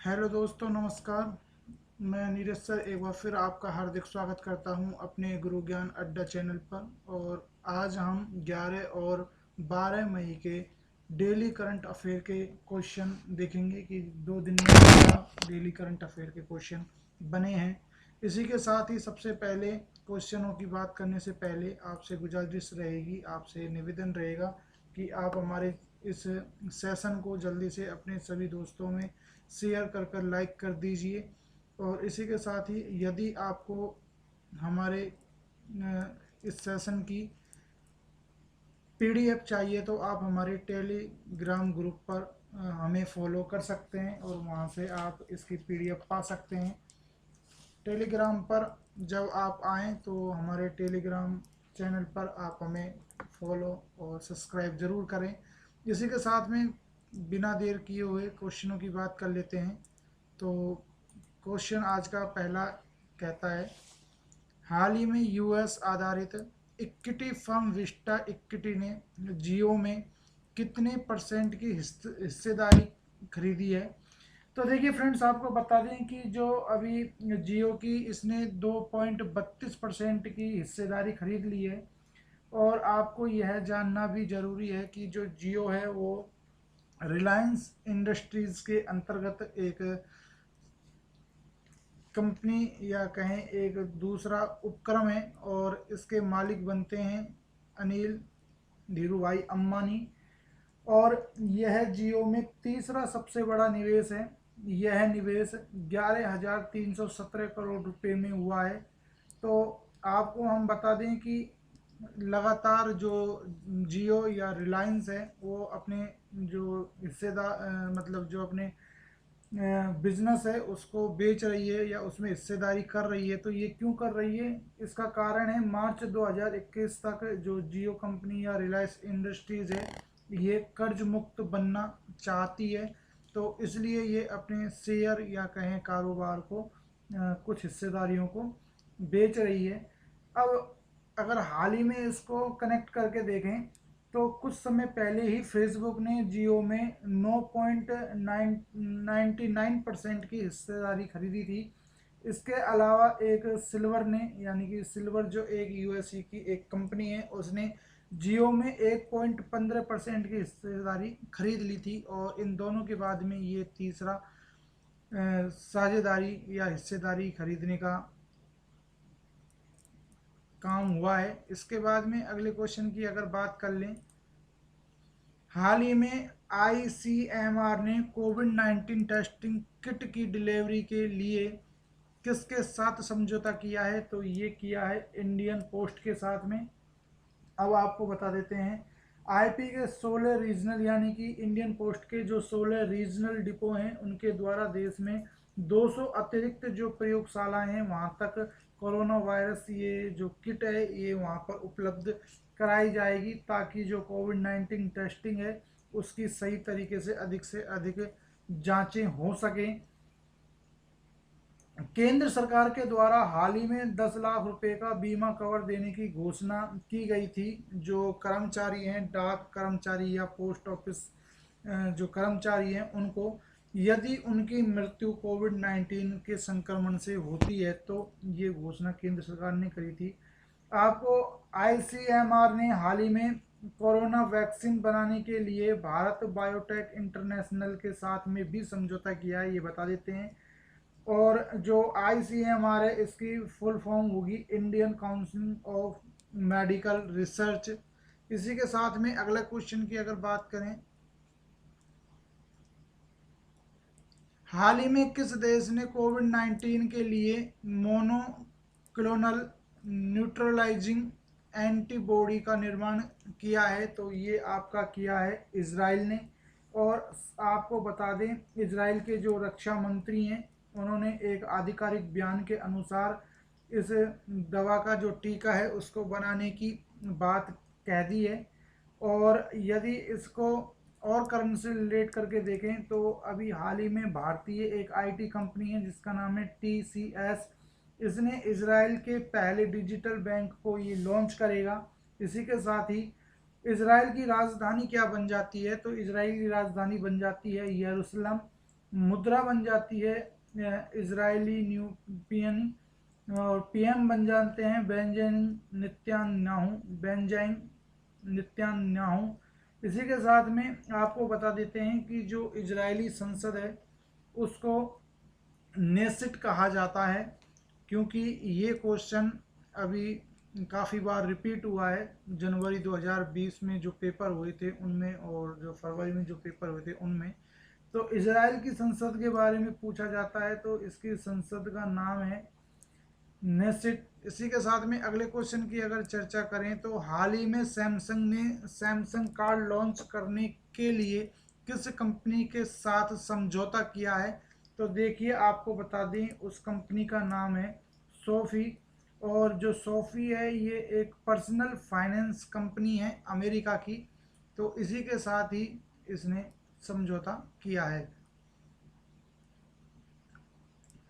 Hello दोस्तों, नमस्कार। मैं नीरज सर एक बार फिर आपका हार्दिक स्वागत करता हूं अपने गुरु ज्ञान अड्डा चैनल पर। और आज हम 11 और 12 मई के डेली करंट अफेयर के क्वेश्चन देखेंगे कि 2 दिन में क्या डेली करंट अफेयर के क्वेश्चन बने हैं। इसी के साथ ही सबसे पहले क्वेश्चनों की बात करने से पहले आपसे गुजारिश रहेगी, आपसे निवेदन रहेगा कि आप हमारे इस सेशन को जल्दी से अपने सभी दोस्तों में शेयर कर लाइक कर दीजिए। और इसी के साथ ही यदि आपको हमारे इस सेशन की पीडीएफ चाहिए तो आप हमारे टेलीग्राम ग्रुप पर हमें फॉलो कर सकते हैं और वहां से आप इसकी पीडीएफ पा सकते हैं। टेलीग्राम पर जब आप आएँ तो हमारे टेलीग्राम चैनल पर आप हमें फॉलो और सब्सक्राइब ज़रूर करें। इसी के साथ में बिना देर किए हुए क्वेश्चनों की बात कर लेते हैं। तो क्वेश्चन आज का पहला कहता है, हाल ही में यूएस आधारित इक्विटी फर्म विस्टा इक्विटी ने जियो में कितने परसेंट की हिस्सेदारी खरीदी है। तो देखिए फ्रेंड्स, आपको बता दें कि जो अभी जियो की इसने 2.32% की हिस्सेदारी खरीद ली है। और आपको यह जानना भी ज़रूरी है कि जो जियो है वो रिलायंस इंडस्ट्रीज़ के अंतर्गत एक कंपनी या कहें एक दूसरा उपक्रम है और इसके मालिक बनते हैं अनिल धीरूभाई अंबानी। और यह जियो में तीसरा सबसे बड़ा निवेश है। यह निवेश 11,317 करोड़ रुपए में हुआ है। तो आपको हम बता दें कि लगातार जो जियो या रिलायंस है वो अपने जो हिस्सेदार मतलब जो अपने बिजनेस है उसको बेच रही है या उसमें हिस्सेदारी कर रही है। तो ये क्यों कर रही है, इसका कारण है मार्च 2021 तक जो जियो कंपनी या रिलायंस इंडस्ट्रीज़ है ये कर्ज मुक्त बनना चाहती है। तो इसलिए ये अपने शेयर या कहें कारोबार को कुछ हिस्सेदारियों को बेच रही है। अब अगर हाल ही में इसको कनेक्ट करके देखें तो कुछ समय पहले ही फेसबुक ने जियो में 9.99% की हिस्सेदारी खरीदी थी। इसके अलावा एक सिल्वर ने, यानी कि सिल्वर जो एक यूएसए की एक कंपनी है, उसने जियो में 1.15% की हिस्सेदारी खरीद ली थी। और इन दोनों के बाद में ये तीसरा साझेदारी या हिस्सेदारी खरीदने का काम हुआ है। इसके बाद में अगले क्वेश्चन की अगर बात कर लें, हाल ही में आईसीएमआर ने कोविड-19 टेस्टिंग किट की डिलीवरी के लिए किसके साथ समझौता किया है। तो ये किया है इंडियन पोस्ट के साथ में। अब आपको बता देते हैं, आईपी के 16 रीजनल यानी कि इंडियन पोस्ट के जो 16 रीजनल डिपो हैं उनके द्वारा देश में 200 अतिरिक्त जो प्रयोगशालाएं हैं वहां तक कोरोना वायरस ये जो किट है ये वहां पर उपलब्ध कराई जाएगी, ताकि जो कोविड-19 टेस्टिंग है उसकी सही तरीके से अधिक जांचें हो सकें। केंद्र सरकार के द्वारा हाल ही में 10 लाख रुपए का बीमा कवर देने की घोषणा की गई थी। जो कर्मचारी हैं, डाक कर्मचारी या पोस्ट ऑफिस जो कर्मचारी हैं उनको, यदि उनकी मृत्यु कोविड-19 के संक्रमण से होती है तो ये घोषणा केंद्र सरकार ने करी थी। आपको आईसीएमआर ने हाल ही में कोरोना वैक्सीन बनाने के लिए भारत बायोटेक इंटरनेशनल के साथ में भी समझौता किया है, ये बता देते हैं। और जो आईसीएमआर है इसकी फुल फॉर्म होगी Indian council of medical research. इसी के साथ में अगला क्वेश्चन की अगर बात करें, हाल ही में किस देश ने कोविड-19 के लिए मोनोक्लोनल न्यूट्रलाइजिंग एंटीबॉडी का निर्माण किया है। तो ये आपका किया है इसराइल ने। और आपको बता दें, इसराइल के जो रक्षा मंत्री हैं उन्होंने एक आधिकारिक बयान के अनुसार इस दवा का जो टीका है उसको बनाने की बात कह दी है। और यदि इसको और करंट से रिलेट करके देखें तो अभी हाल ही में भारतीय एक आईटी कंपनी है जिसका नाम है टीसीएस, इसने इसराइल के पहले डिजिटल बैंक को ये लॉन्च करेगा। इसी के साथ ही इसराइल की राजधानी क्या बन जाती है, तो इसराइल की राजधानी बन जाती है यरूशलेम। मुद्रा बन जाती है इजरायली न्यूपियन, और पीएम बन जाते हैं बेंजामिन नेतन्याहू। इसी के साथ में आपको बता देते हैं कि जो इजरायली संसद है उसको नेसिट कहा जाता है, क्योंकि ये क्वेश्चन अभी काफ़ी बार रिपीट हुआ है। जनवरी 2020 में जो पेपर हुए थे उनमें, और जो फरवरी में जो पेपर हुए थे उनमें, तो इजराइल की संसद के बारे में पूछा जाता है, तो इसकी संसद का नाम है नेसिट। इसी के साथ में अगले क्वेश्चन की अगर चर्चा करें तो हाल ही में सैमसंग ने सैमसंग कार्ड लॉन्च करने के लिए किस कंपनी के साथ समझौता किया है? तो देखिए आपको बता दें उस कंपनी का नाम है सोफी। और जो सोफी है ये एक पर्सनल फाइनेंस कंपनी है अमेरिका की, तो इसी के साथ ही इसने समझौता किया है।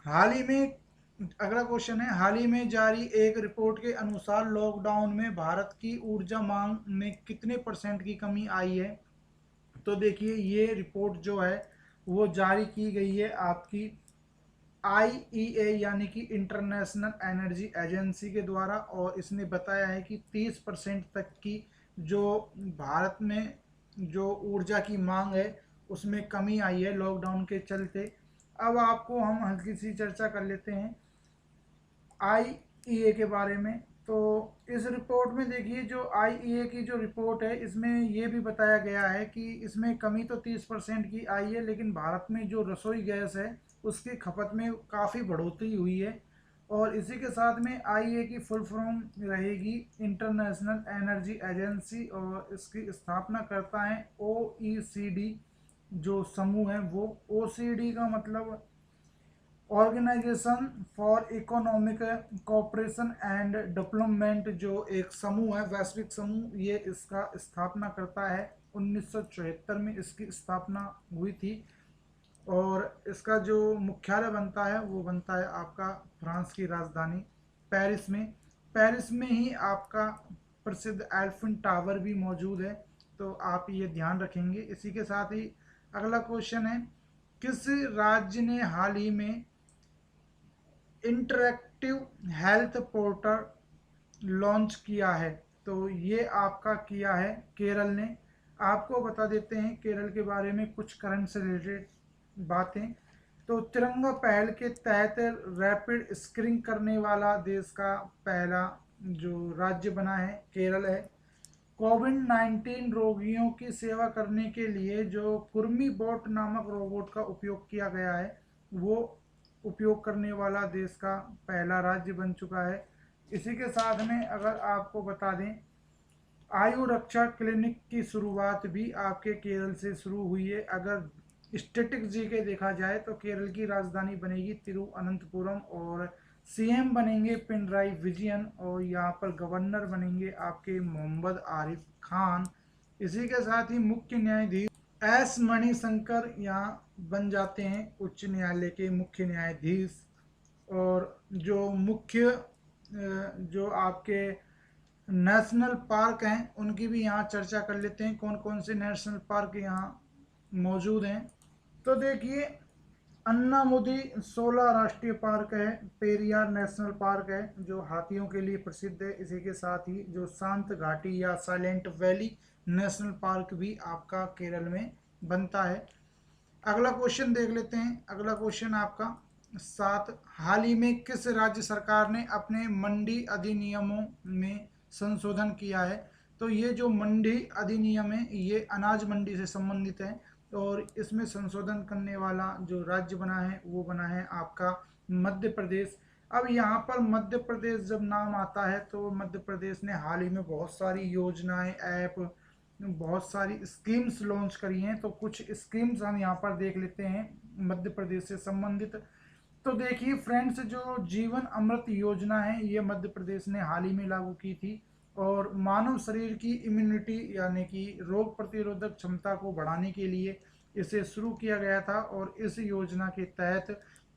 हाल ही में अगला क्वेश्चन है, हाल ही में जारी एक रिपोर्ट के अनुसार लॉकडाउन में भारत की ऊर्जा मांग में कितने परसेंट की कमी आई है? तो देखिए ये रिपोर्ट जो है वो जारी की गई है आपकी आईईए यानी कि इंटरनेशनल एनर्जी एजेंसी के द्वारा, और इसने बताया है कि 30% तक की जो भारत में जो ऊर्जा की मांग है उसमें कमी आई है लॉकडाउन के चलते। अब आपको हम हल्की सी चर्चा कर लेते हैं आईईए के बारे में। तो इस रिपोर्ट में देखिए जो आईईए की जो रिपोर्ट है इसमें ये भी बताया गया है कि इसमें कमी तो 30% की आई है, लेकिन भारत में जो रसोई गैस है उसकी खपत में काफ़ी बढ़ोतरी हुई है। और इसी के साथ में आईईए की फुल फॉर्म रहेगी इंटरनेशनल एनर्जी एजेंसी, और इसकी स्थापना करता है ओईसीडी जो समूह है वो। ओसीडी का मतलब organisation for economic cooperation and development, जो एक समूह है वैश्विक समूह, ये इसका स्थापना करता है। 1974 में इसकी स्थापना हुई थी, और इसका जो मुख्यालय बनता है वो बनता है आपका फ्रांस की राजधानी पेरिस में। पेरिस में ही आपका प्रसिद्ध एल्फिन टावर भी मौजूद है, तो आप ये ध्यान रखेंगे। इसी के साथ ही अगला क्वेश्चन है, किस राज्य ने हाल ही में इंटरैक्टिव हेल्थ पोर्टल लॉन्च किया है? तो ये आपका किया है केरल ने। आपको बता देते हैं केरल के बारे में कुछ करंट से रिलेटेड बातें। तो तिरंगा पहल के तहत रैपिड स्क्रीनिंग करने वाला देश का पहला जो राज्य बना है केरल है। कोविड-19 रोगियों की सेवा करने के लिए जो कुर्मी बोट नामक रोबोट का उपयोग किया गया है वो उपयोग करने वाला देश का पहला राज्य बन चुका है। इसी के साथ में अगर आपको बता दें आयु रक्षा क्लिनिक की शुरुआत भी आपके केरल से शुरू हुई है। अगर स्टेटिक जी के देखा जाए तो केरल की राजधानी बनेगी तिरुअनंतपुरम, और सीएम बनेंगे पिनराई विजयन, और यहाँ पर गवर्नर बनेंगे आपके मोहम्मद आरिफ खान। इसी के साथ ही मुख्य न्यायाधीश एस मणिशंकर यहाँ बन जाते हैं उच्च न्यायालय के मुख्य न्यायाधीश। और जो मुख्य जो आपके नेशनल पार्क हैं उनकी भी यहाँ चर्चा कर लेते हैं, कौन कौन से नेशनल पार्क यहाँ मौजूद हैं। तो देखिए अन्नामुदी 16 राष्ट्रीय पार्क है, पेरियार नेशनल पार्क है जो हाथियों के लिए प्रसिद्ध है। इसी के साथ ही जो शांत घाटी या साइलेंट वैली नेशनल पार्क भी आपका केरल में बनता है। अगला क्वेश्चन देख लेते हैं। अगला क्वेश्चन आपका 7, हाल ही में किस राज्य सरकार ने अपने मंडी अधिनियमों में संशोधन किया है? तो ये जो मंडी अधिनियम है ये अनाज मंडी से संबंधित है, और इसमें संशोधन करने वाला जो राज्य बना है वो बना है आपका मध्य प्रदेश। अब यहाँ पर मध्य प्रदेश जब नाम आता है तो मध्य प्रदेश ने हाल ही में बहुत सारी योजनाएं, ऐप, बहुत सारी स्कीम्स लॉन्च करी हैं। तो कुछ स्कीम्स हम यहाँ पर देख लेते हैं मध्य प्रदेश से संबंधित। तो देखिए फ्रेंड्स जो जीवन अमृत योजना है ये मध्य प्रदेश ने हाल ही में लागू की थी, और मानव शरीर की इम्यूनिटी यानी कि रोग प्रतिरोधक क्षमता को बढ़ाने के लिए इसे शुरू किया गया था। और इस योजना के तहत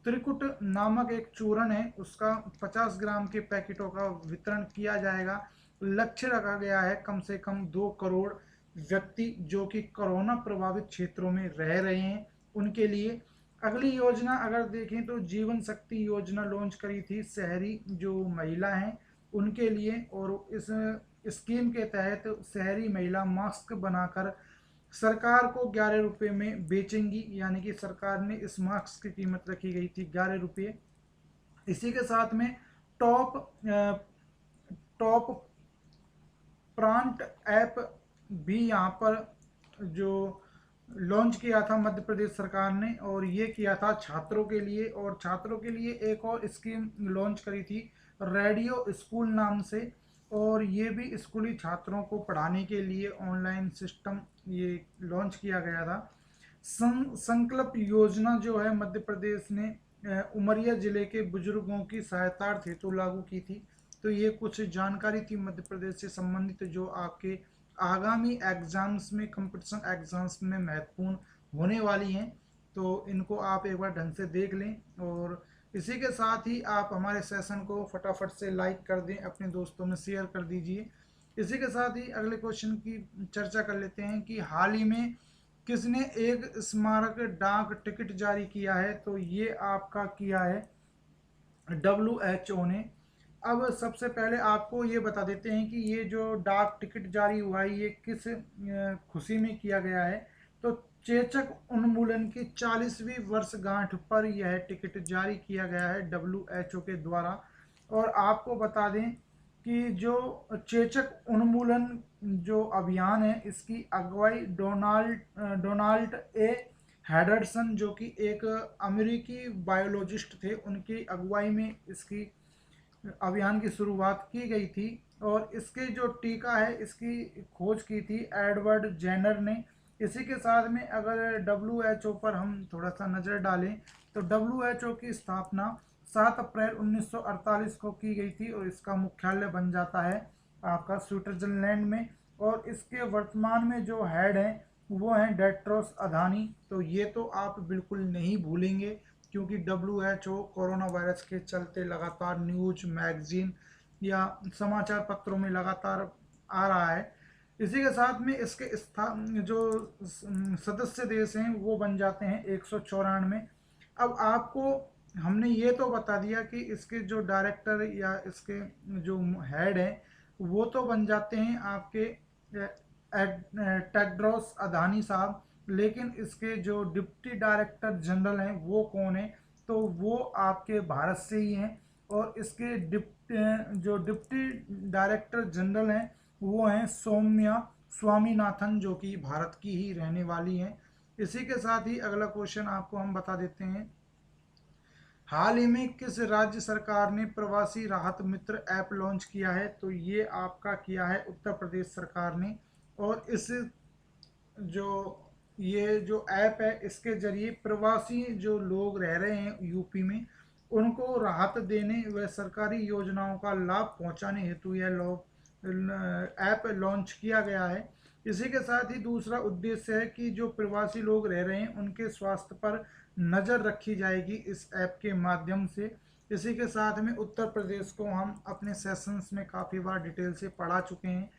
त्रिकुट नामक एक चूर्ण है उसका 50 ग्राम के पैकेटों का वितरण किया जाएगा। लक्ष्य रखा गया है कम से कम 2 करोड़ व्यक्ति जो कि कोरोना प्रभावित क्षेत्रों में रह रहे हैं उनके लिए। अगली योजना अगर देखें तो जीवन शक्ति योजना लॉन्च करी थी शहरी जो महिला हैं उनके लिए, और इस स्कीम के तहत शहरी महिला मास्क बनाकर सरकार को 11 रुपये में बेचेंगी, यानी कि सरकार ने इस मास्क की कीमत रखी गई थी 11 रुपये। इसी के साथ में टॉप टॉप प्रांट ऐप भी यहाँ पर जो लॉन्च किया था मध्य प्रदेश सरकार ने, और ये किया था छात्रों के लिए। और छात्रों के लिए एक और स्कीम लॉन्च करी थी रेडियो स्कूल नाम से, और ये भी स्कूली छात्रों को पढ़ाने के लिए ऑनलाइन सिस्टम ये लॉन्च किया गया था। संकल्प योजना जो है मध्य प्रदेश ने उमरिया जिले के बुजुर्गों की सहायता हेतु लागू की थी। तो ये कुछ जानकारी थी मध्य प्रदेश से संबंधित जो आपके आगामी एग्जाम्स में, कंपटीशन एग्जाम्स में महत्वपूर्ण होने वाली हैं। तो इनको आप एक बार ढंग से देख लें, और इसी के साथ ही आप हमारे सेशन को फटाफट से लाइक कर दें, अपने दोस्तों में शेयर कर दीजिए। इसी के साथ ही अगले क्वेश्चन की चर्चा कर लेते हैं कि हाल ही में किसने एक स्मारक डाक टिकट जारी किया है। तो ये आपका किया है WHO ने। अब सबसे पहले आपको ये बता देते हैं कि ये जो डाक टिकट जारी हुआ है ये किस खुशी में किया गया है। तो चेचक उन्मूलन की 40वीं वर्षगांठ पर यह टिकट जारी किया गया है WHO के द्वारा। और आपको बता दें कि जो चेचक उन्मूलन जो अभियान है इसकी अगुवाई डोनाल्ड ए हेडरसन जो कि एक अमेरिकी बायोलॉजिस्ट थे, उनकी अगुवाई में इसकी अभियान की शुरुआत की गई थी। और इसके जो टीका है इसकी खोज की थी एडवर्ड जेनर ने। इसी के साथ में अगर WHO पर हम थोड़ा सा नज़र डालें तो WHO की स्थापना 7 अप्रैल 1948 को की गई थी, और इसका मुख्यालय बन जाता है आपका स्विट्जरलैंड में। और इसके वर्तमान में जो हेड हैं वो हैं टेड्रोस अधानी। तो ये तो आप बिल्कुल नहीं भूलेंगे, क्योंकि WHO कोरोना वायरस के चलते लगातार न्यूज मैगजीन या समाचार पत्रों में लगातार आ रहा है। इसी के साथ में इसके जो सदस्य देश हैं वो बन जाते हैं 194। अब आपको हमने ये तो बता दिया कि इसके जो डायरेक्टर या इसके जो हेड हैं वो तो बन जाते हैं आपके टेड्रोस अधानी साहब, लेकिन इसके जो डिप्टी डायरेक्टर जनरल हैं वो कौन है। तो वो आपके भारत से ही हैं, और इसके जो डिप्टी डायरेक्टर जनरल हैं वो हैं सौम्या स्वामीनाथन जो कि भारत की ही रहने वाली हैं। इसी के साथ ही अगला क्वेश्चन आपको हम बता देते हैं, हाल ही में किस राज्य सरकार ने प्रवासी राहत मित्र ऐप लॉन्च किया है। तो ये आपका किया है उत्तर प्रदेश सरकार ने। और इस जो ये जो ऐप है इसके जरिए प्रवासी जो लोग रह रहे हैं यूपी में उनको राहत देने व सरकारी योजनाओं का लाभ पहुंचाने हेतु यह ऐप लॉन्च किया गया है। इसी के साथ ही दूसरा उद्देश्य है कि जो प्रवासी लोग रह रहे हैं उनके स्वास्थ्य पर नज़र रखी जाएगी इस ऐप के माध्यम से। इसी के साथ में उत्तर प्रदेश को हम अपने सेशंस में काफ़ी बार डिटेल से पढ़ा चुके हैं।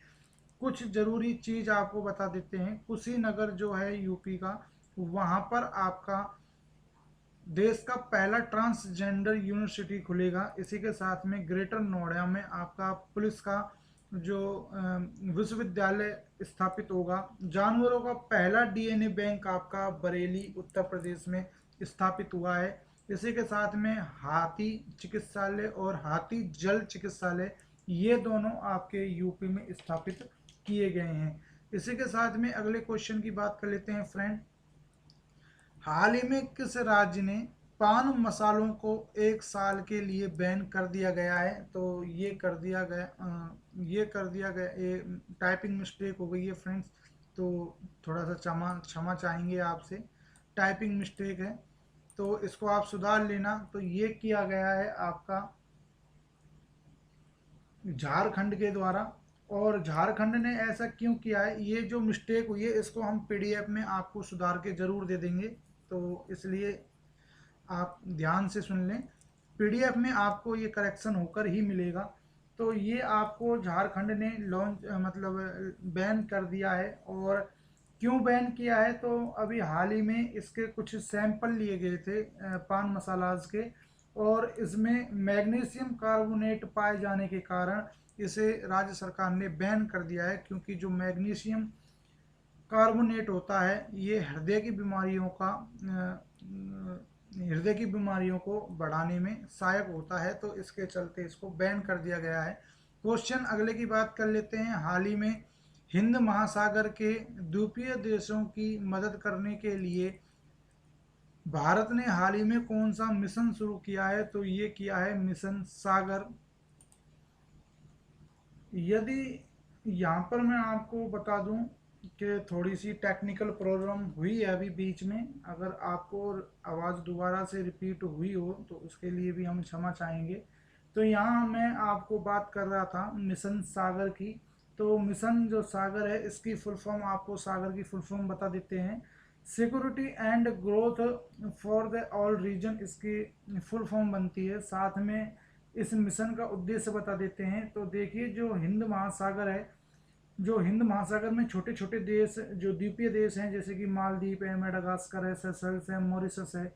कुछ ज़रूरी चीज़ आपको बता देते हैं, कुशीनगर जो है यूपी का, वहाँ पर आपका देश का पहला ट्रांसजेंडर यूनिवर्सिटी खुलेगा। इसी के साथ में ग्रेटर नोएडा में आपका पुलिस का जो विश्वविद्यालय स्थापित होगा। जानवरों का पहला DNA बैंक आपका बरेली उत्तर प्रदेश में स्थापित हुआ है। इसी के साथ में हाथी चिकित्सालय और हाथी जल चिकित्सालय ये दोनों आपके यूपी में स्थापित किए गए हैं। इसी के साथ में अगले क्वेश्चन की बात कर लेते हैं फ्रेंड, हाल ही में किस राज्य ने पान मसालों को 1 साल के लिए बैन कर दिया गया है। तो ये कर दिया गया ये टाइपिंग मिस्टेक हो गई है फ्रेंड्स, तो थोड़ा सा क्षमा चाहेंगे आपसे, टाइपिंग मिस्टेक है तो इसको आप सुधार लेना। तो ये किया गया है आपका झारखंड के द्वारा। और झारखंड ने ऐसा क्यों किया है, ये जो मिस्टेक हुई है इसको हम PDF में आपको सुधार के ज़रूर दे देंगे, तो इसलिए आप ध्यान से सुन लें। PDF में आपको ये करेक्शन होकर ही मिलेगा। तो ये आपको झारखंड ने लॉन्च मतलब बैन कर दिया है। और क्यों बैन किया है? तो अभी हाल ही में इसके कुछ सैंपल लिए गए थे पान मसालाज के, और इसमें मैग्नीशियम कार्बोनेट पाए जाने के कारण इसे राज्य सरकार ने बैन कर दिया है, क्योंकि जो मैग्नीशियम कार्बोनेट होता है ये हृदय की बीमारियों को बढ़ाने में सहायक होता है, तो इसके चलते इसको बैन कर दिया गया है। क्वेश्चन अगले की बात कर लेते हैं। हाल ही में हिंद महासागर के द्वीपीय देशों की मदद करने के लिए भारत ने हाल ही में कौन सा मिशन शुरू किया है? तो ये किया है मिशन सागर। यदि यहाँ पर मैं आपको बता दूं कि थोड़ी सी टेक्निकल प्रॉब्लम हुई है अभी बीच में, अगर आपको आवाज़ दोबारा से रिपीट हुई हो तो उसके लिए भी हम क्षमा चाहेंगे। तो यहाँ मैं आपको बात कर रहा था मिशन सागर की। तो मिशन जो सागर है इसकी फुल फॉर्म, आपको सागर की फुल फॉर्म बता देते हैं। Security and growth for the all region इसकी फुल फॉर्म बनती है। साथ में इस मिशन का उद्देश्य बता देते हैं। तो देखिए, जो हिंद महासागर है, जो हिंद महासागर में छोटे छोटे देश जो द्वीपीय देश हैं, जैसे कि मालदीव है, मेडागास्कर है, सेशल्स है, मॉरिशस है,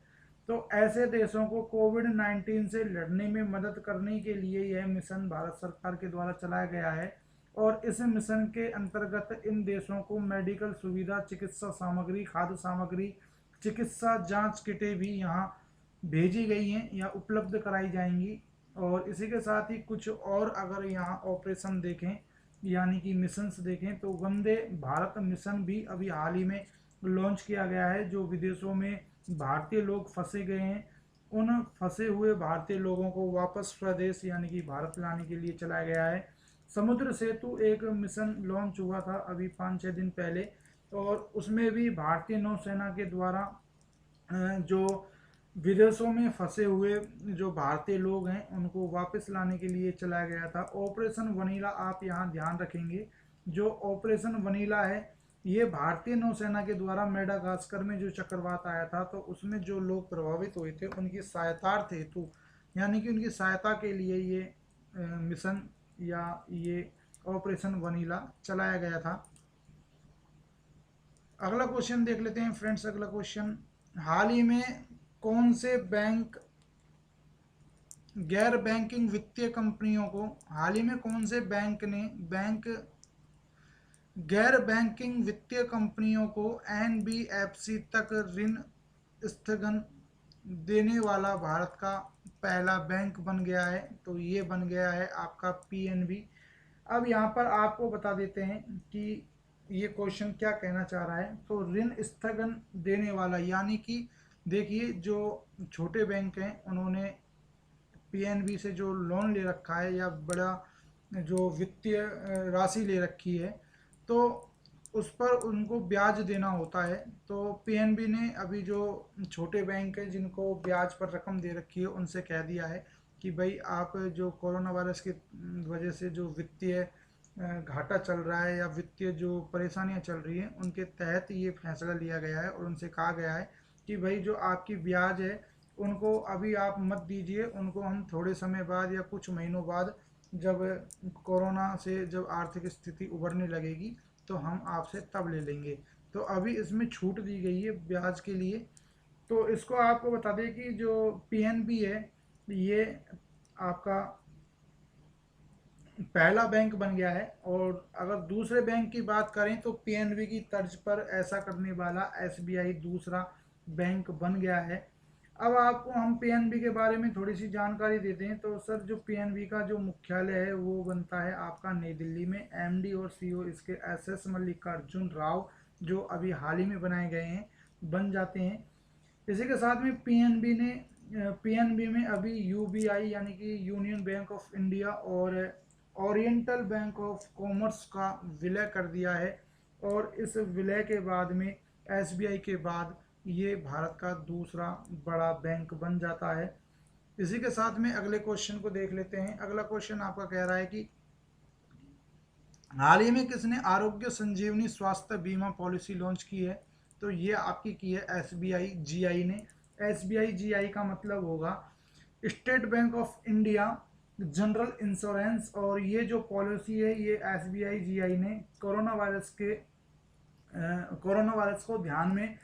तो ऐसे देशों को कोविड-19 से लड़ने में मदद करने के लिए यह मिशन भारत सरकार के द्वारा चलाया गया है। और इस मिशन के अंतर्गत इन देशों को मेडिकल सुविधा, चिकित्सा सामग्री, खाद्य सामग्री, चिकित्सा जांच किटें भी यहाँ भेजी गई हैं या उपलब्ध कराई जाएंगी। और इसी के साथ ही कुछ और अगर यहाँ ऑपरेशन देखें यानी कि मिशंस देखें, तो वंदे भारत मिशन भी अभी हाल ही में लॉन्च किया गया है। जो विदेशों में भारतीय लोग फंसे गए हैं, उन फंसे हुए भारतीय लोगों को वापस स्वदेश यानी कि भारत लाने के लिए चलाया गया है। समुद्र सेतु एक मिशन लॉन्च हुआ था अभी 5-6 दिन पहले, और उसमें भी भारतीय नौसेना के द्वारा जो विदेशों में फंसे हुए जो भारतीय लोग हैं उनको वापस लाने के लिए चलाया गया था। ऑपरेशन वनीला, आप यहाँ ध्यान रखेंगे, जो ऑपरेशन वनीला है ये भारतीय नौसेना के द्वारा मेडागास्कर में जो चक्रवात आया था तो उसमें जो लोग प्रभावित हुए थे उनकी सहायतार्थ हेतु, यानी कि उनकी सहायता के लिए ये मिशन या ये ऑपरेशन वनीला चलाया गया था। अगला क्वेश्चन देख लेते हैं फ्रेंड्स। अगला क्वेश्चन, हाल ही में कौन से बैंक गैर बैंकिंग वित्तीय कंपनियों को, हाल ही में कौन से बैंक ने गैर बैंकिंग वित्तीय कंपनियों को एनबीएफसी तक ऋण स्थगन देने वाला भारत का पहला बैंक बन गया है? तो ये बन गया है आपका पीएनबी। अब यहाँ पर आपको बता देते हैं कि ये क्वेश्चन क्या कहना चाह रहा है। तो ऋण स्थगन देने वाला यानी कि देखिए, जो छोटे बैंक हैं उन्होंने पीएनबी से जो लोन ले रखा है या बड़ा जो वित्तीय राशि ले रखी है, तो उस पर उनको ब्याज देना होता है। तो पीएनबी ने अभी जो छोटे बैंक हैं जिनको ब्याज पर रकम दे रखी है उनसे कह दिया है कि भाई आप जो कोरोना वायरस की वजह से जो वित्तीय घाटा चल रहा है या वित्तीय जो परेशानियां चल रही हैं उनके तहत ये फैसला लिया गया है, और उनसे कहा गया है कि भाई जो आपकी ब्याज है उनको अभी आप मत दीजिए, उनको हम थोड़े समय बाद या कुछ महीनों बाद जब कोरोना से जब आर्थिक स्थिति उभरने लगेगी तो हम आपसे तब ले लेंगे। तो अभी इसमें छूट दी गई है ब्याज के लिए। तो इसको आपको बता दें कि जो पीएनबी है ये आपका पहला बैंक बन गया है। और अगर दूसरे बैंक की बात करें तो पीएनबी की तर्ज पर ऐसा करने वाला एसबीआई दूसरा बैंक बन गया है। अब आपको हम पीएनबी के बारे में थोड़ी सी जानकारी देते हैं। तो सर, जो पीएनबी का जो मुख्यालय है वो बनता है आपका नई दिल्ली में। एमडी और सीईओ इसके एसएस मल्लिकार्जुन राव, जो अभी हाल ही में बनाए गए हैं, बन जाते हैं। इसी के साथ में पीएनबी में अभी यूबीआई यानी कि यूनियन बैंक ऑफ इंडिया और ओरिएंटल बैंक ऑफ कॉमर्स का विलय कर दिया है। और इस विलय के बाद में एसबीआई के बाद ये भारत का दूसरा बड़ा बैंक बन जाता है। इसी के साथ में अगले क्वेश्चन को देख लेते हैं। अगला क्वेश्चन आपका कह रहा है कि हाल ही में किसने आरोग्य संजीवनी स्वास्थ्य बीमा पॉलिसी लॉन्च की है? तो ये आपकी की है एसबीआई जीआई ने। एसबीआई जीआई का मतलब होगा state bank of India general insurance. और ये जो पॉलिसी है ये एसबीआई जीआई ने कोरोना वायरस के कोरोना वायरस को ध्यान में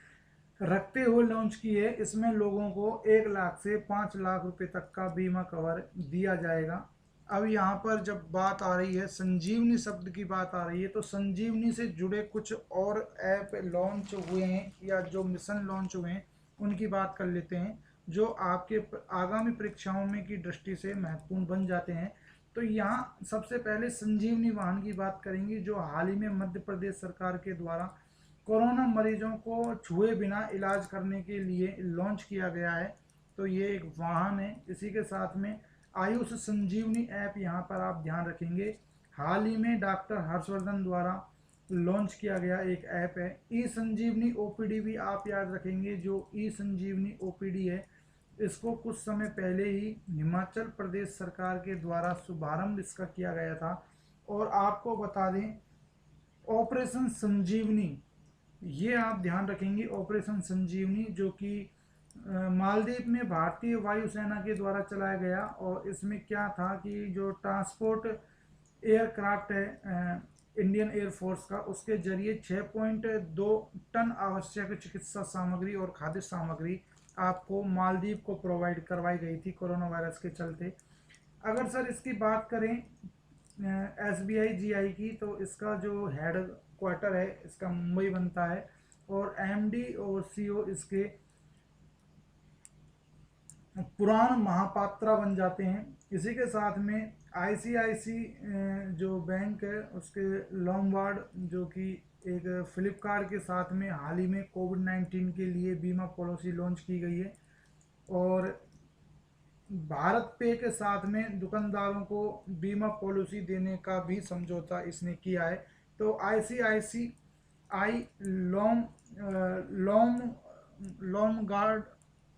रखते हुए लॉन्च की है। इसमें लोगों को 1 लाख से 5 लाख रुपए तक का बीमा कवर दिया जाएगा। अब यहाँ पर जब बात आ रही है संजीवनी शब्द की बात आ रही है, तो संजीवनी से जुड़े कुछ और ऐप लॉन्च हुए हैं या जो मिशन लॉन्च हुए हैं उनकी बात कर लेते हैं, जो आपके आगामी परीक्षाओं में की दृष्टि से महत्वपूर्ण बन जाते हैं। तो यहाँ सबसे पहले संजीवनी वाहन की बात करेंगे, जो हाल ही में मध्य प्रदेश सरकार के द्वारा कोरोना मरीजों को छुए बिना इलाज करने के लिए लॉन्च किया गया है। तो ये एक वाहन है। इसी के साथ में आयुष संजीवनी ऐप यहाँ पर आप ध्यान रखेंगे, हाल ही में डॉक्टर हर्षवर्धन द्वारा लॉन्च किया गया एक ऐप है। ई संजीवनी ओपीडी भी आप याद रखेंगे, जो ई संजीवनी ओपीडी है इसको कुछ समय पहले ही हिमाचल प्रदेश सरकार के द्वारा शुभारंभ इसका किया गया था। और आपको बता दें ऑपरेशन संजीवनी, ये आप ध्यान रखेंगे, ऑपरेशन संजीवनी जो कि मालदीव में भारतीय वायुसेना के द्वारा चलाया गया। और इसमें क्या था कि जो ट्रांसपोर्ट एयरक्राफ्ट है इंडियन एयरफोर्स का, उसके जरिए 6.2 टन आवश्यक चिकित्सा सामग्री और खाद्य सामग्री आपको मालदीव को प्रोवाइड करवाई गई थी कोरोना वायरस के चलते। अगर सर इसकी बात करें SBI GI की, तो इसका जो हेड क्वार्टर है इसका मुंबई बनता है और MD और CO इसके पुरान महापात्रा बन जाते हैं। इसी के साथ में ICIC जो बैंक है उसके लॉम्बार्ड, जो कि एक फ्लिपकार्ट के साथ में हाल ही में कोविड-19 के लिए बीमा पॉलिसी लॉन्च की गई है। और भारत पे के साथ में दुकानदारों को बीमा पॉलिसी देने का भी समझौता इसने किया है। तो ICICI लॉम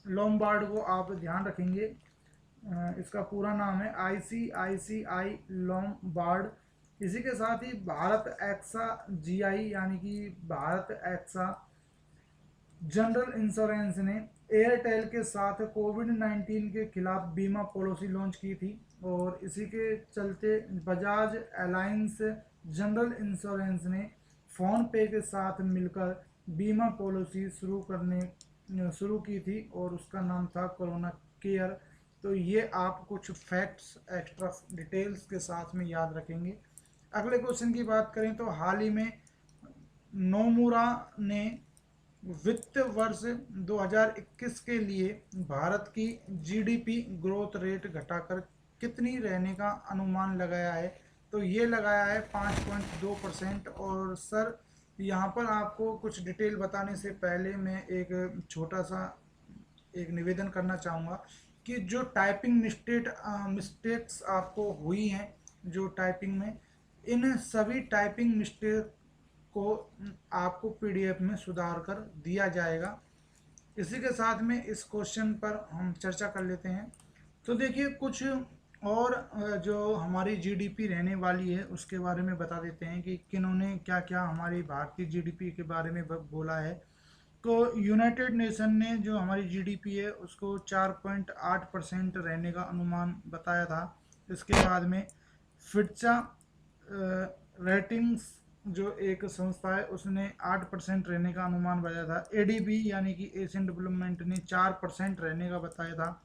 लॉम्बार्ड को आप ध्यान रखेंगे, इसका पूरा नाम है ICICI लॉम्बार्ड। इसी के साथ ही भारत एक्सा GI यानी कि भारत एक्सा जनरल इंश्योरेंस ने एयरटेल के साथ कोविड-19 के खिलाफ बीमा पॉलिसी लॉन्च की थी। और इसी के चलते बजाज अलायंस जनरल इंश्योरेंस ने फ़ोन पे के साथ मिलकर बीमा पॉलिसी शुरू की थी और उसका नाम था कोरोना केयर। तो ये आप कुछ फैक्ट्स एक्स्ट्रा डिटेल्स के साथ में याद रखेंगे। अगले क्वेश्चन की बात करें तो हाल ही में नोमुरा ने वित्त वर्ष 2021 के लिए भारत की GDP ग्रोथ रेट घटाकर कितनी रहने का अनुमान लगाया है। तो ये लगाया है 5.2%। और सर यहाँ पर आपको कुछ डिटेल बताने से पहले मैं एक छोटा सा एक निवेदन करना चाहूँगा कि जो टाइपिंग मिस्टेक्स आपको हुई हैं जो टाइपिंग में, इन सभी टाइपिंग मिस्टेक को आपको PDF में सुधार कर दिया जाएगा। इसी के साथ में इस क्वेश्चन पर हम चर्चा कर लेते हैं। तो देखिए कुछ और जो हमारी GDP रहने वाली है उसके बारे में बता देते हैं कि किन्होंने क्या क्या हमारी भारतीय GDP के बारे में बोला है। तो यूनाइटेड नेशन ने जो हमारी GDP है उसको 4.8% रहने का अनुमान बताया था। इसके बाद में फिट्चा रेटिंग्स जो एक संस्था है उसने 8% रहने का अनुमान बताया था। ADB यानी कि एशियन डेवलपमेंट ने 4% रहने का बताया था।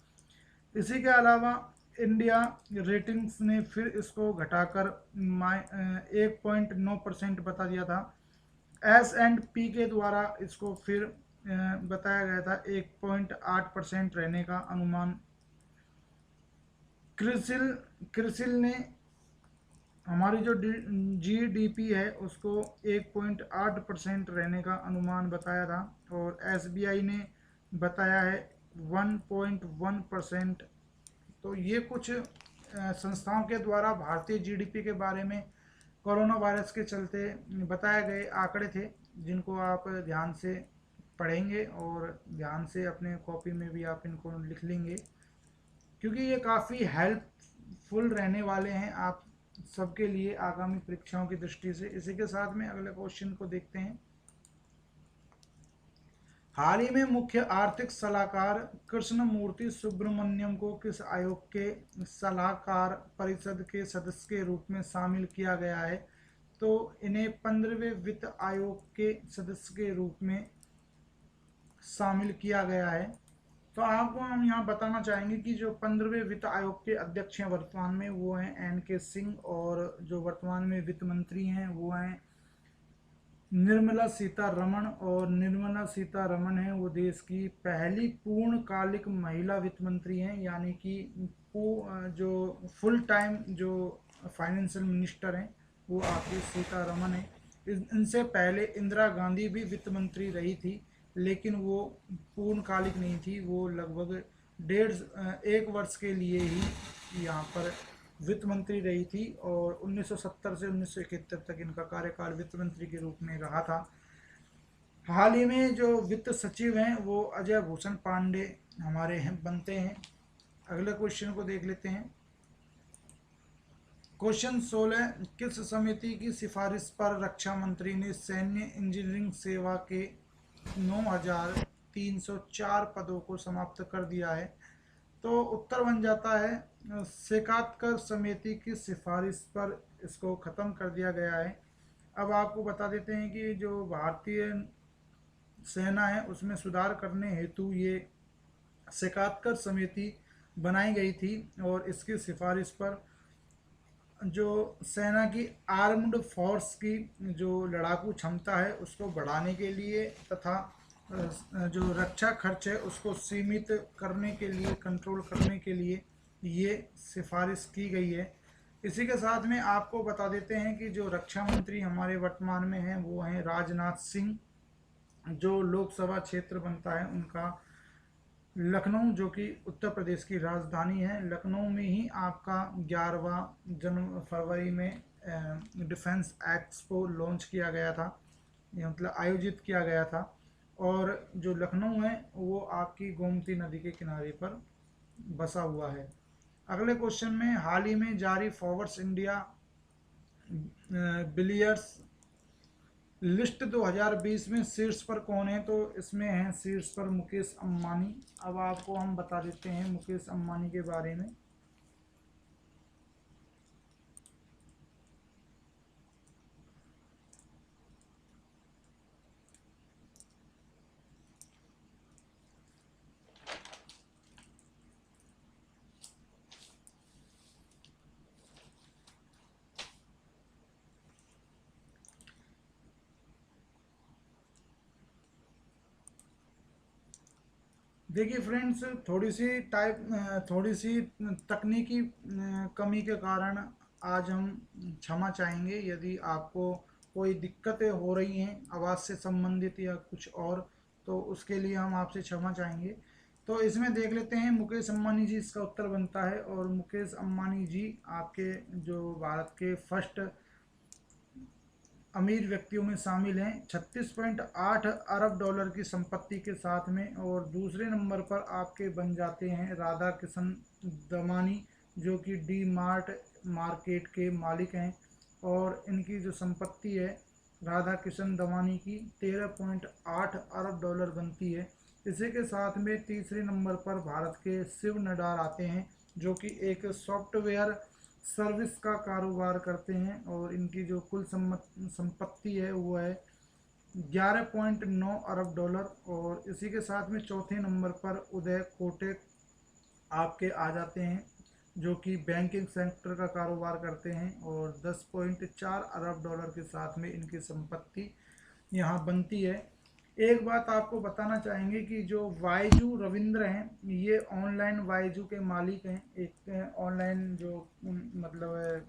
इसी के अलावा इंडिया रेटिंग्स ने फिर इसको घटाकर 1.9% बता दिया था। S&P के द्वारा इसको फिर बताया गया था 1.8% रहने का अनुमान। क्रिसिल ने हमारी जो GDP है उसको 1.8% रहने का अनुमान बताया था। और SBI ने बताया है 1.1%। तो ये कुछ संस्थाओं के द्वारा भारतीय GDP के बारे में कोरोना वायरस के चलते बताए गए आंकड़े थे, जिनको आप ध्यान से पढ़ेंगे और ध्यान से अपने कॉपी में भी आप इनको लिख लेंगे, क्योंकि ये काफ़ी हेल्पफुल रहने वाले हैं आप सबके लिए आगामी परीक्षाओं की दृष्टि से। इसी के साथ में अगले क्वेश्चन को देखते हैं। हाल ही में मुख्य आर्थिक सलाहकार कृष्णमूर्ति सुब्रमण्यम को किस आयोग के सलाहकार परिषद के सदस्य के रूप में शामिल किया गया है। तो इन्हें 15वें वित्त आयोग के सदस्य के रूप में शामिल किया गया है। तो आपको हम यहाँ बताना चाहेंगे कि जो 15वें वित्त आयोग के अध्यक्ष हैं वर्तमान में, वो हैं NK सिंह, और जो वर्तमान में वित्त मंत्री हैं वो हैं निर्मला सीतारमण। और निर्मला सीतारमण है वो देश की पहली पूर्णकालिक महिला वित्त मंत्री हैं, यानी कि जो फुल टाइम जो फाइनेंशियल मिनिस्टर हैं वो आपकी सीतारमण है। इनसे पहले इंदिरा गांधी भी वित्त मंत्री रही थी, लेकिन वो पूर्णकालिक नहीं थी, वो लगभग 1.5 वर्ष के लिए ही यहाँ पर वित्त मंत्री रही थी, और 1970 से 1971 तक इनका कार्यकाल वित्त मंत्री के रूप में रहा था। हाल ही में जो वित्त सचिव हैं वो अजय भूषण पांडे हमारे बनते हैं। अगले क्वेश्चन को देख लेते हैं। क्वेश्चन 16, किस समिति की सिफारिश पर रक्षा मंत्री ने सैन्य इंजीनियरिंग सेवा के 9,304 पदों को समाप्त कर दिया है? तो उत्तर बन जाता है शेखावत समिति की सिफारिश पर इसको ख़त्म कर दिया गया है। अब आपको बता देते हैं कि जो भारतीय सेना है उसमें सुधार करने हेतु ये शेखावत समिति बनाई गई थी, और इसकी सिफारिश पर जो सेना की आर्म्ड फोर्स की जो लड़ाकू क्षमता है उसको बढ़ाने के लिए तथा जो रक्षा खर्च है उसको सीमित करने के लिए, कंट्रोल करने के लिए ये सिफारिश की गई है। इसी के साथ में आपको बता देते हैं कि जो रक्षा मंत्री हमारे वर्तमान में हैं वो हैं राजनाथ सिंह। जो लोकसभा क्षेत्र बनता है उनका लखनऊ, जो कि उत्तर प्रदेश की राजधानी है। लखनऊ में ही आपका 11वां फरवरी में डिफेंस एक्सपो लॉन्च किया गया था, या मतलब आयोजित किया गया था। और जो लखनऊ है वो आपकी गोमती नदी के किनारे पर बसा हुआ है। अगले क्वेश्चन में, हाल ही में जारी फोर्ब्स इंडिया बिलियर्स लिस्ट 2020 में शीर्ष पर कौन है? तो इसमें है शीर्ष पर मुकेश अंबानी। अब आपको हम बता देते हैं मुकेश अंबानी के बारे में। देखिए फ्रेंड्स, थोड़ी सी तकनीकी कमी के कारण आज हम क्षमा चाहेंगे यदि आपको कोई दिक्कतें हो रही हैं आवाज़ से संबंधित या कुछ और, तो उसके लिए हम आपसे क्षमा चाहेंगे। तो इसमें देख लेते हैं मुकेश अंबानी जी इसका उत्तर बनता है। और मुकेश अंबानी जी आपके जो भारत के फर्स्ट अमीर व्यक्तियों में शामिल हैं, 36.8 अरब डॉलर की संपत्ति के साथ में। और दूसरे नंबर पर आपके बन जाते हैं राधा किशन दमानी, जो कि डी मार्ट मार्केट के मालिक हैं, और इनकी जो संपत्ति है राधा किशन दमानी की 13.8 अरब डॉलर बनती है। इसी के साथ में तीसरे नंबर पर भारत के शिव नडार आते हैं, जो कि एक सॉफ्टवेयर सर्विस का कारोबार करते हैं, और इनकी जो कुल संपत्ति है वो है 11.9 अरब डॉलर। और इसी के साथ में चौथे नंबर पर उदय कोटक आपके आ जाते हैं, जो कि बैंकिंग सेक्टर का कारोबार करते हैं, और 10.4 अरब डॉलर के साथ में इनकी संपत्ति यहाँ बनती है। एक बात आपको बताना चाहेंगे कि जो वाईजू रविंद्र हैं ये ऑनलाइन वाईजू के मालिक हैं, एक ऑनलाइन जो मतलब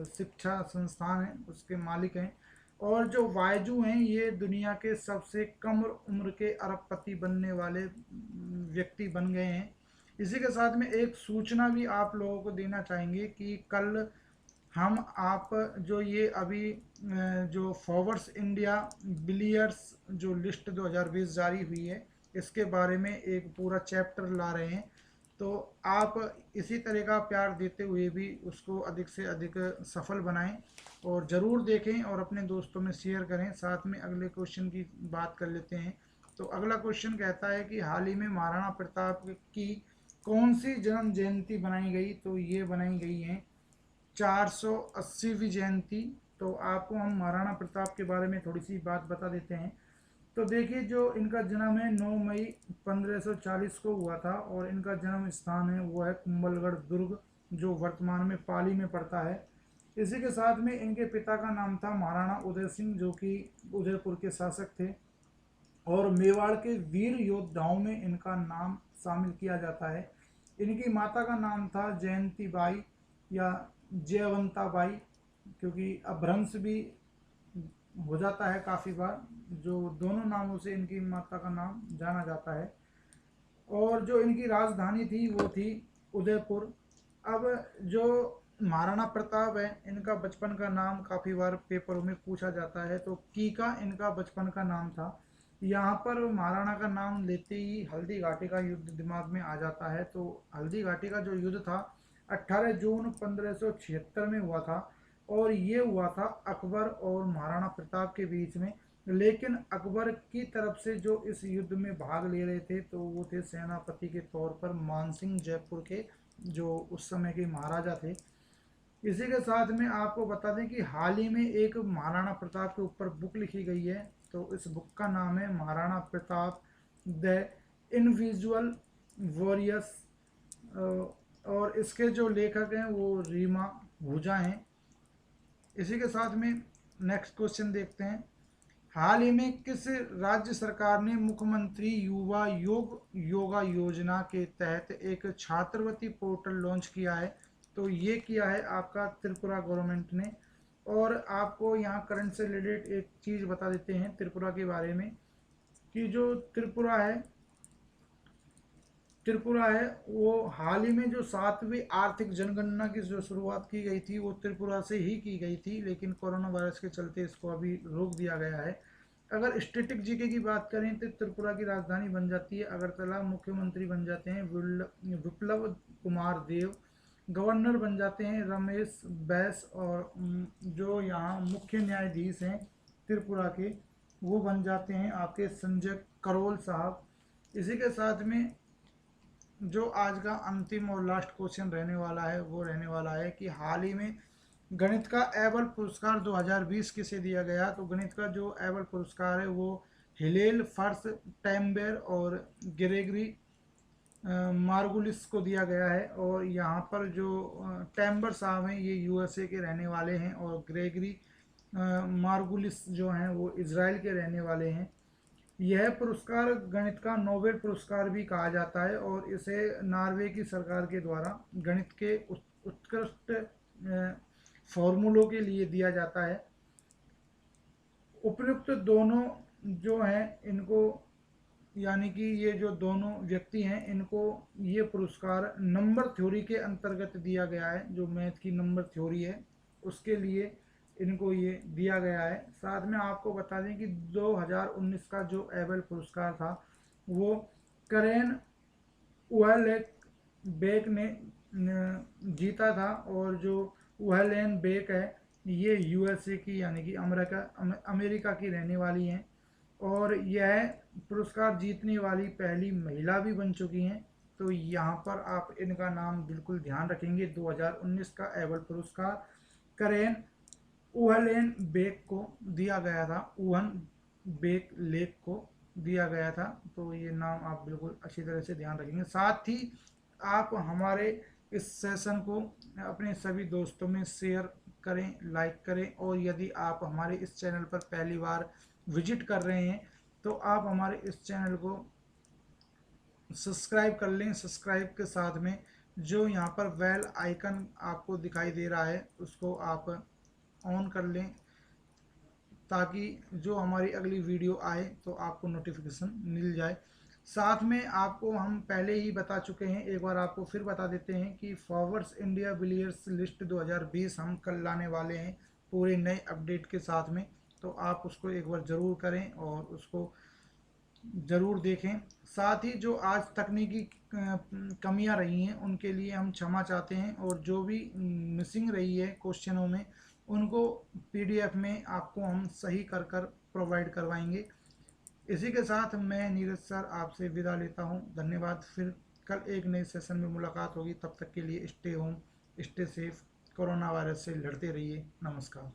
शिक्षा संस्थान है उसके मालिक हैं। और जो वाईजू हैं ये दुनिया के सबसे कम उम्र के अरबपति बनने वाले व्यक्ति बन गए हैं। इसी के साथ में एक सूचना भी आप लोगों को देना चाहेंगे कि कल हम आप जो ये अभी जो फोर्ब्स इंडिया बिलियर्स जो लिस्ट 2020 जारी हुई है इसके बारे में एक पूरा चैप्टर ला रहे हैं। तो आप इसी तरह का प्यार देते हुए भी उसको अधिक से अधिक सफल बनाएं, और ज़रूर देखें और अपने दोस्तों में शेयर करें। साथ में अगले क्वेश्चन की बात कर लेते हैं। तो अगला क्वेश्चन कहता है कि हाल ही में महाराणा प्रताप की कौन सी जन्म जयंती बनाई गई? तो ये बनाई गई है 480वीं जयंती तो आपको हम महाराणा प्रताप के बारे में थोड़ी सी बात बता देते हैं। तो देखिए, जो इनका जन्म है 9 मई 1540 को हुआ था और इनका जन्म स्थान है वो है कुंभलगढ़ दुर्ग, जो वर्तमान में पाली में पड़ता है। इसी के साथ में इनके पिता का नाम था महाराणा उदय सिंह, जो कि उदयपुर के शासक थे, और मेवाड़ के वीर योद्धाओं में इनका नाम शामिल किया जाता है। इनकी माता का नाम था जयंती बाई या जयवंता बाई, क्योंकि अपभ्रंश भी हो जाता है काफ़ी बार, जो दोनों नामों से इनकी माता का नाम जाना जाता है। और जो इनकी राजधानी थी वो थी उदयपुर। अब जो महाराणा प्रताप है, इनका बचपन का नाम काफ़ी बार पेपरों में पूछा जाता है, तो कीका इनका बचपन का नाम था। यहाँ पर महाराणा का नाम लेते ही हल्दी घाटी का युद्ध दिमाग में आ जाता है। तो हल्दी घाटी का जो युद्ध था 18 जून 1576 में हुआ था, और ये हुआ था अकबर और महाराणा प्रताप के बीच में। लेकिन अकबर की तरफ से जो इस युद्ध में भाग ले रहे थे तो वो थे सेनापति के तौर पर मानसिंह जयपुर के, जो उस समय के महाराजा थे। इसी के साथ में आपको बता दें कि हाल ही में एक महाराणा प्रताप के ऊपर बुक लिखी गई है। तो इस बुक का नाम है Maharana Pratap the individual warriors, और इसके जो लेखक हैं वो रीमा हुजा हैं। इसी के साथ में नेक्स्ट क्वेश्चन देखते हैं। हाल ही में किस राज्य सरकार ने मुख्यमंत्री युवा योगा योजना के तहत एक छात्रवृत्ति पोर्टल लॉन्च किया है? तो ये किया है आपका त्रिपुरा गवर्नमेंट ने। और आपको यहाँ करंट से रिलेटेड एक चीज़ बता देते हैं त्रिपुरा के बारे में, कि जो त्रिपुरा है वो हाल ही में जो 7वीं आर्थिक जनगणना की जो शुरुआत की गई थी वो त्रिपुरा से ही की गई थी, लेकिन कोरोना वायरस के चलते इसको अभी रोक दिया गया है। अगर स्टैटिक जीके की बात करें तो त्रिपुरा की राजधानी बन जाती है अगरतला, मुख्यमंत्री बन जाते हैं विप्लव कुमार देव, गवर्नर बन जाते हैं रमेश बैस, और जो यहाँ मुख्य न्यायाधीश हैं त्रिपुरा के वो बन जाते हैं आपके संजय करोल साहब। इसी के साथ में जो आज का अंतिम और लास्ट क्वेश्चन रहने वाला है वो रहने वाला है कि हाल ही में गणित का एबल पुरस्कार 2020 किसे दिया गया? तो गणित का जो एबल पुरस्कार है वो हिलेल फर्स टैम्बेर और ग्रेगरी मार्गुलिस को दिया गया है। और यहाँ पर जो टैम्बर साहब हैं ये यूएसए के रहने वाले हैं, और ग्रेगरी मार्गुलिस जो हैं वो इजराइल के रहने वाले हैं। यह पुरस्कार गणित का नोबेल पुरस्कार भी कहा जाता है, और इसे नॉर्वे की सरकार के द्वारा गणित के उत्कृष्ट फॉर्मूलों के लिए दिया जाता है। उपयुक्त दोनों जो हैं इनको, यानी कि ये जो दोनों व्यक्ति हैं इनको ये पुरस्कार नंबर थ्योरी के अंतर्गत दिया गया है, जो मैथ की नंबर थ्योरी है उसके लिए इनको ये दिया गया है। साथ में आपको बता दें कि 2019 का जो एबल पुरस्कार था वो करेन उहलेक बेक ने जीता था, और जो उहलेन बेक है ये यूएसए की यानी कि अमेरिका की रहने वाली हैं, और यह पुरस्कार जीतने वाली पहली महिला भी बन चुकी हैं। तो यहाँ पर आप इनका नाम बिल्कुल ध्यान रखेंगे। 2019 का एबल पुरस्कार करेन उहलेन बेक को दिया गया था, उहन बेक लेक को दिया गया था। तो ये नाम आप बिल्कुल अच्छी तरह से ध्यान रखेंगे। साथ ही आप हमारे इस सेशन को अपने सभी दोस्तों में शेयर करें, लाइक करें, और यदि आप हमारे इस चैनल पर पहली बार विजिट कर रहे हैं तो आप हमारे इस चैनल को सब्सक्राइब कर लें। सब्सक्राइब के साथ में जो यहाँ पर बेल आइकन आपको दिखाई दे रहा है उसको आप ऑन कर लें, ताकि जो हमारी अगली वीडियो आए तो आपको नोटिफिकेशन मिल जाए। साथ में आपको हम पहले ही बता चुके हैं, एक बार आपको फिर बता देते हैं कि फॉरवर्ड्स इंडिया बिलियर्ड्स लिस्ट 2020 हम कल लाने वाले हैं पूरे नए अपडेट के साथ में। तो आप उसको एक बार ज़रूर करें और उसको ज़रूर देखें। साथ ही जो आज तकनीकी कमियां रही हैं उनके लिए हम क्षमा चाहते हैं, और जो भी मिसिंग रही है क्वेश्चनों में उनको पीडीएफ में आपको हम सही कर प्रोवाइड करवाएंगे। इसी के साथ मैं नीरज सर आपसे विदा लेता हूं। धन्यवाद। फिर कल एक नए सेशन में मुलाकात होगी। तब तक के लिए stay home, stay safe, corona virus से लड़ते रहिए। नमस्कार।